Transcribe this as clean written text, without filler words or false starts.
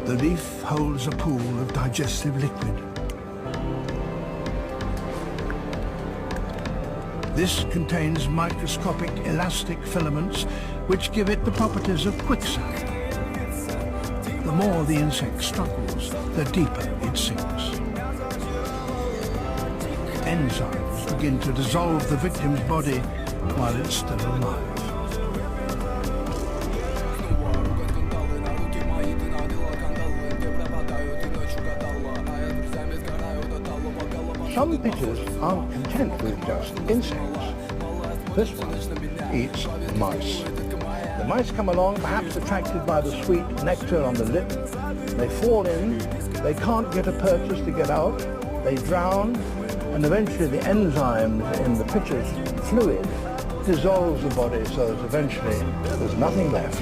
The leaf holds a pool of digestive liquid. This contains microscopic elastic filaments which give it the properties of quicksand. The more the insect struggles, the deeper it sinks. Enzymes begin to dissolve the victim's body while it's still alive. Some pitchers aren't content with just insects. This one eats mice. The mice come along, perhaps attracted by the sweet nectar on the lip. They fall in, they can't get a purchase to get out, they drown, and eventually the enzymes in the pitcher's fluid dissolves the body so that eventually there's nothing left